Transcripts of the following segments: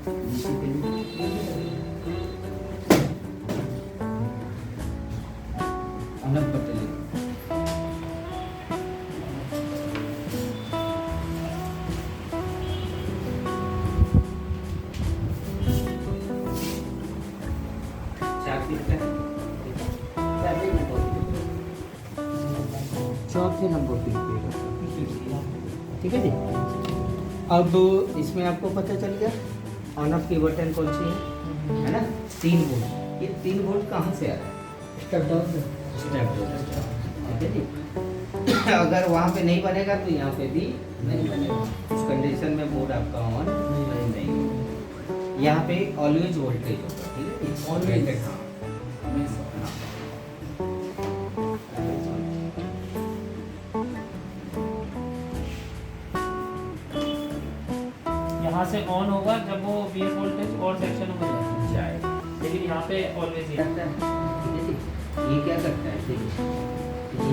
DC के लिए अलग बटन चौथे नंबर पिन पे, ठीक है जी। अब इसमें आपको पता चल गया ऑन ऑफ की बटन कौन सी है ना। 3 वोल्ट, ये 3 वोल्ट कहाँ से आ रहा है? स्टेप डाउन से, स्टेप डाउन, ठीक है जी। अगर वहाँ पे नहीं बनेगा तो यहाँ पे भी नहीं बनेगा। उस कंडीशन में बोर्ड आपका ऑन नहीं होगा। यहाँ पे ऑलवेज वोल्टेज होगा, ठीक है, ऑलवेज। यहाँ से ऑन होगा जब वो VS वोल्टेज और सेक्शन में जाए, लेकिन यहाँ पे ऑलवेज ही करता है, ठीक है जी। ये क्या करता है, देखिए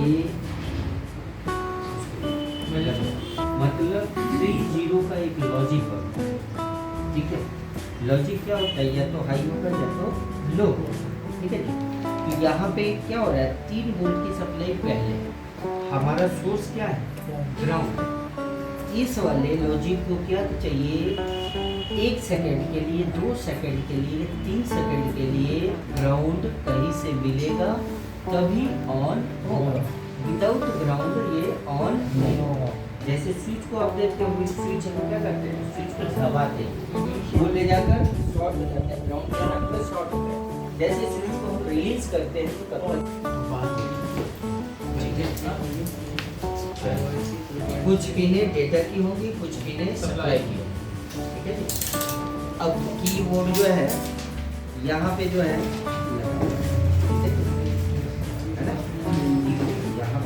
ये मतलब 3-0 का एक लॉजिक होता है, ठीक है। लॉजिक क्या होता है, या तो हाई होगा या तो लो होगा, ठीक है जी। तो यहाँ पे क्या हो रहा है, 3 वोल्ट की सप्लाई पहले है, हमारा सोर्स क्या है, ग्राउंड। इस वाले लॉजिक को क्या चाहिए, 1 सेकंड के लिए, 2 सेकंड के लिए, 3 सेकंड के लिए ग्राउंड कहीं से मिलेगा तभी ऑन होगा। विदाउट ग्राउंड ये ऑन नहीं होगा। जैसे स्विच को आप देखते हो, स्विच हम क्या करते हैं, स्विच को दबाते हैं, वो ले जाकर शॉर्ट हो जाता है, ग्राउंड पे रखकर शॉर्ट होता है। जैसे स्विच को हम रिलीज करते हैं तो कुछ पिनें डेटा की होंगी, कुछ पिनें सप्लाई की होंगी, ठीक है जी। अब कीबोर्ड जो है यहाँ पे जो है, है ना, यहाँ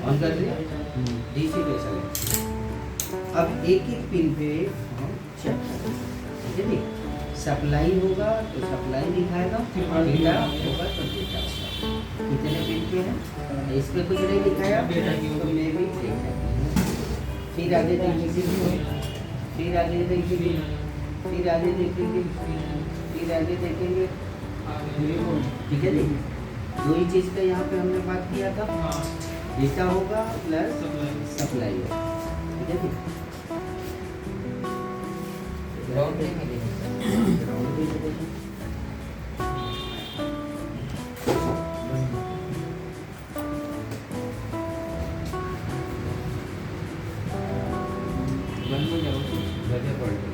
ऑन कर दिया, डीसी पे चले। अब एक एक पिन पे हम चेक करें, ठीक है जी। सप्लाई होगा तो सप्लाई दिखाएगा, डेटा होगा तो डेटा होगा। कितने पिन पे है, इस पे कुछ नहीं दिखाया तो मैं भी फिर आगे देखेंगे, फिर आगे देखेंगे, फिर आगे देखेंगे, फिर आगे देखेंगे, ठीक है जी। दो ही चीज़ का यहाँ पे हमने बात किया था, डेटा होगा प्लस सप्लाई होगा, ठीक है जी। ग्राउंड देखेंगे, ग्राउंड भी देखेंगे, बंद हो जाओ तो जगह पड़ गई।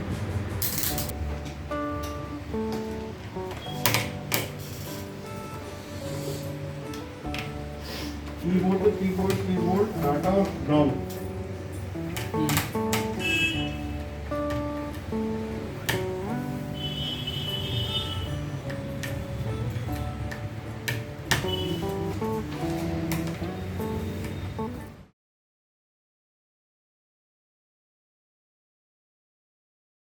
कीबोर्ड डाटा और ग्राउंड